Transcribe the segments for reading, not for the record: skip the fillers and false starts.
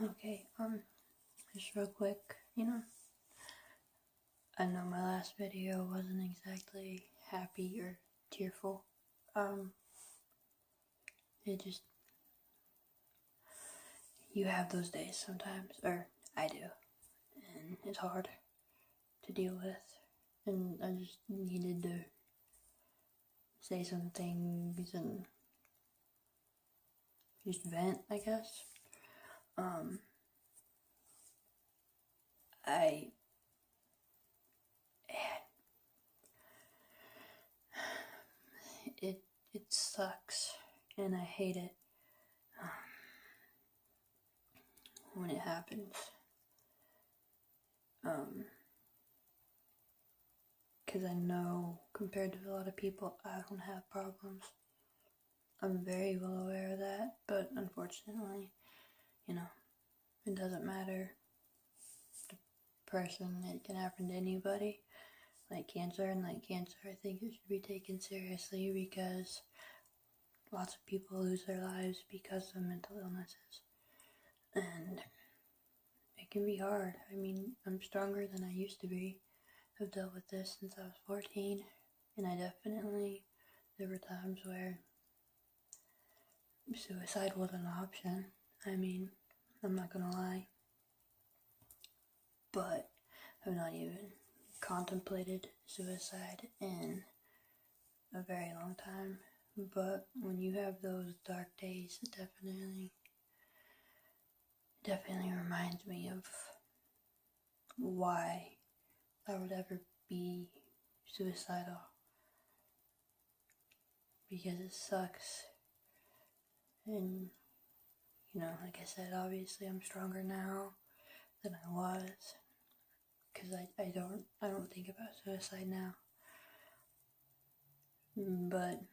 Okay, just real quick, I know my last video wasn't exactly happy or tearful. It just, you have those days sometimes, or I do, and it's hard to deal with, and I just needed to say some things and just vent, I guess. It sucks, and I hate it when it happens. Because I know, compared to a lot of people, I don't have problems. I'm very well aware of that, but unfortunately, it doesn't matter the person. It can happen to anybody. Like cancer, I think it should be taken seriously because lots of people lose their lives because of mental illnesses. And it can be hard. I mean, I'm stronger than I used to be. I've dealt with this since I was 14, and there were times where suicide was an option. I mean, I'm not gonna lie. But I've not even contemplated suicide in a very long time. But when you have those dark days, it definitely reminds me of why I would ever be suicidal. Because it sucks. And, like I said, obviously I'm stronger now than I was. Because I don't think about suicide now. But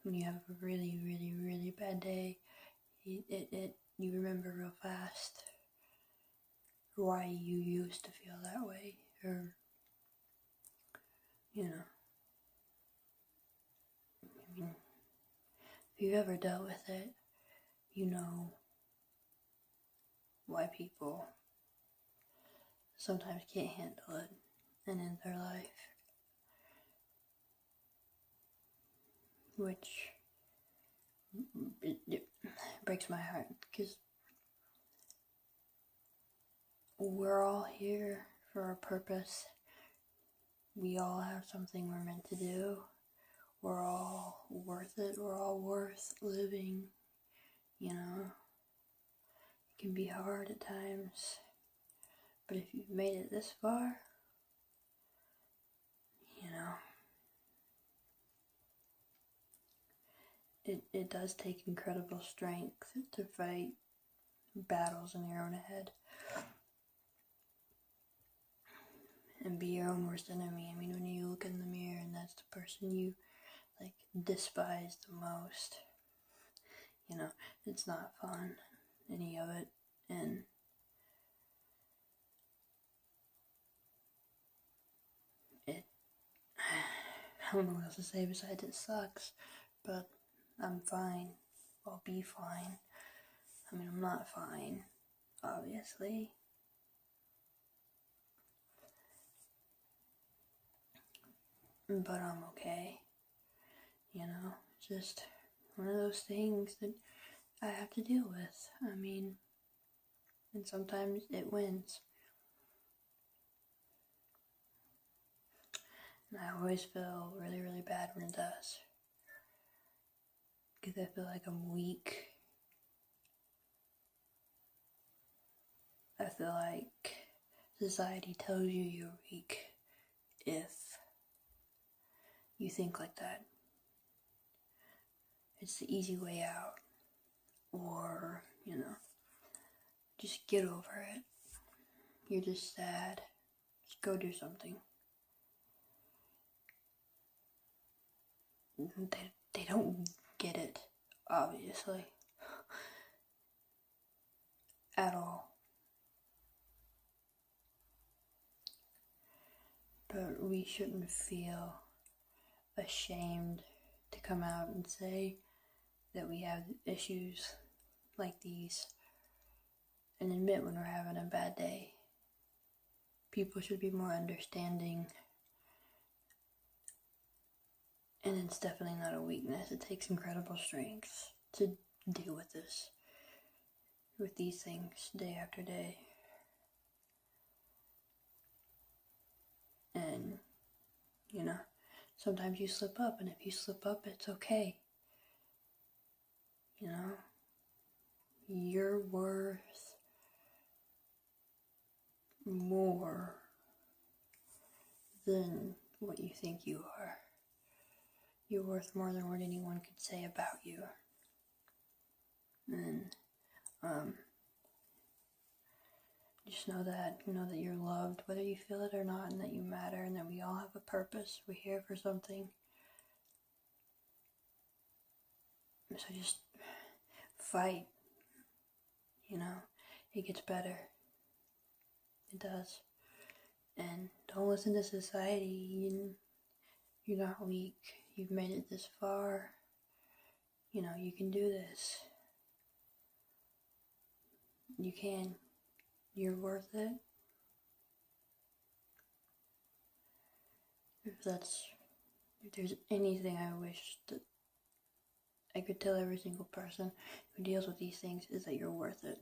when you have a really, really, really bad day, you remember real fast why you used to feel that way, or I mean, if you've ever dealt with it, you know why people sometimes can't handle it and end their life, which it breaks my heart, because we're all here for a purpose. We all have something we're meant to do. We're all worth it. We're all worth living. It can be hard at times, but if you've made it this far, it does take incredible strength to fight battles in your own head and be your own worst enemy. I mean, when you look in the mirror and that's the person you despise the most, it's not fun, any of it. And I don't know what else to say besides it sucks, but I'm fine. I'll be fine. I mean, I'm not fine, obviously. But I'm okay. Just one of those things that I have to deal with. I mean, and sometimes it wins. And I always feel really, really bad when it does. Because I feel like I'm weak. I feel like society tells you you're weak if you think like that. It's the easy way out. Or, just get over it. You're just sad. Just go do something. They don't get it, obviously. At all. But we shouldn't feel ashamed to come out and say that we have issues like these. and admit when we're having a bad day. People should be more understanding, and it's definitely not a weakness. It takes incredible strength to deal with this, with these things day after day. And, sometimes you slip up, and if you slip up, it's okay. You're worth more than what you think you are. You're worth more than what anyone could say about you. And just know that you're loved, whether you feel it or not, and that you matter, and that we all have a purpose. We're here for something. So just fight. It gets better. It does. And don't listen to society. You're not weak. You've made it this far. You can do this. You can. You're worth it. If there's anything I wish that I could tell every single person who deals with these things, is that you're worth it.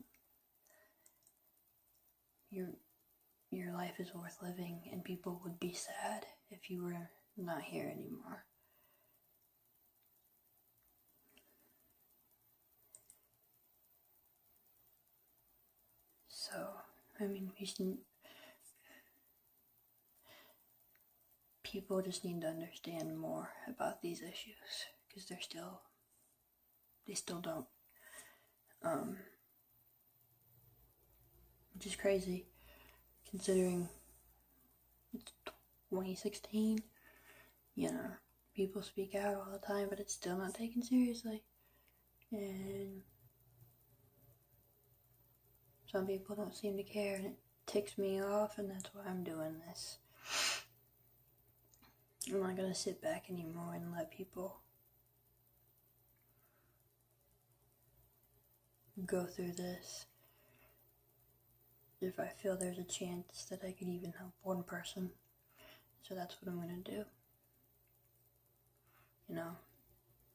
Your life is worth living, and people would be sad if you were not here anymore. So, people just need to understand more about these issues, because they still don't. Which is crazy, considering it's 2016. People speak out all the time, but it's still not taken seriously. And some people don't seem to care, and it ticks me off, and that's why I'm doing this. I'm not gonna sit back anymore and let people go through this. If I feel there's a chance that I could even help one person, so that's what I'm gonna do.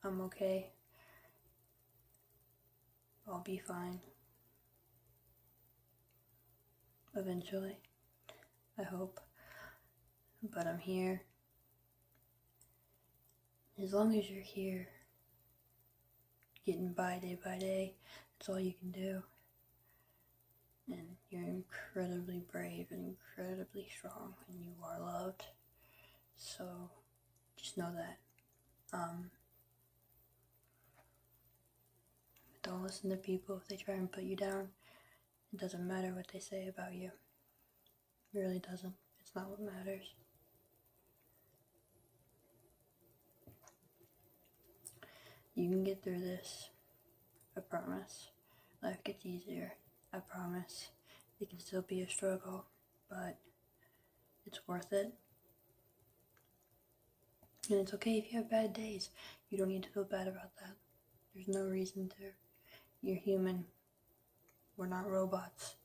I'm okay. I'll be fine. Eventually. I hope. But I'm here. As long as you're here, getting by day, that's all you can do. And you're incredibly brave and incredibly strong, and you are loved. So, just know that. Don't listen to people if they try and put you down. It doesn't matter what they say about you. It really doesn't. It's not what matters. You can get through this. I promise. Life gets easier. I promise. It can still be a struggle, but it's worth it. And it's okay if you have bad days. You don't need to feel bad about that. There's no reason to. You're human. We're not robots.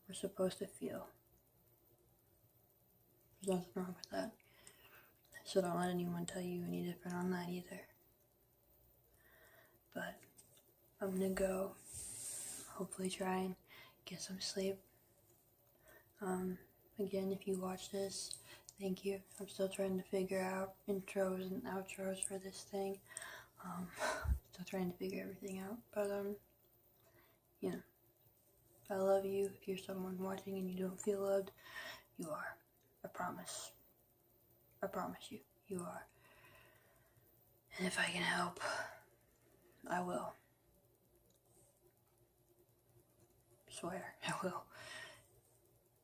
We're supposed to feel. There's nothing wrong with that. So don't let anyone tell you any different on that either. But I'm gonna go. Hopefully try and get some sleep. Again, if you watch this, thank you. I'm still trying to figure out intros and outros for this thing. Still trying to figure everything out. But, I love you. If you're someone watching and you don't feel loved, you are. I promise. I promise you, you are. And if I can help, I will. Swear, I will.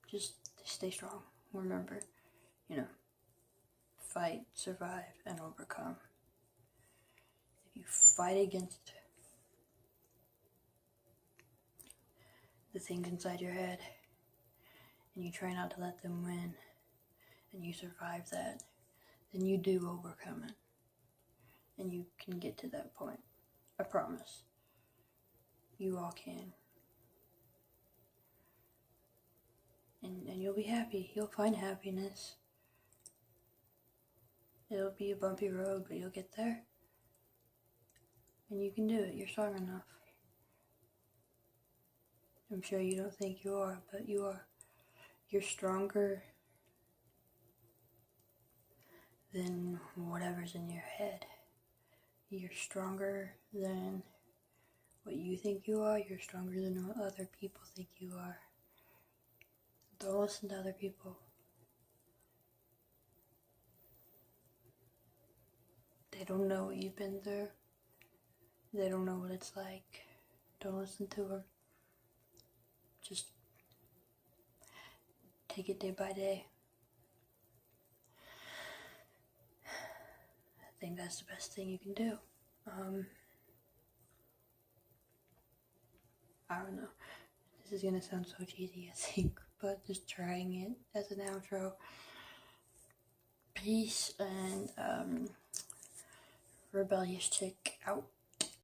Just stay strong. Remember, fight, survive, and overcome. If you fight against the things inside your head, and you try not to let them win, and you survive that, then you do overcome it. And you can get to that point. I promise. You all can. and you'll be happy. You'll find happiness. It'll be a bumpy road, but you'll get there. And you can do it. You're strong enough. I'm sure you don't think you are, but you are. You're stronger than whatever's in your head. You're stronger than what you think you are. You're stronger than what other people think you are. Don't listen to other people. They don't know what you've been through. They don't know what it's like. Don't listen to them. Just take it day by day. I think that's the best thing you can do. I don't know. This is gonna sound so cheesy, I think, but just trying it as an outro. Peace and Rebellious chick out.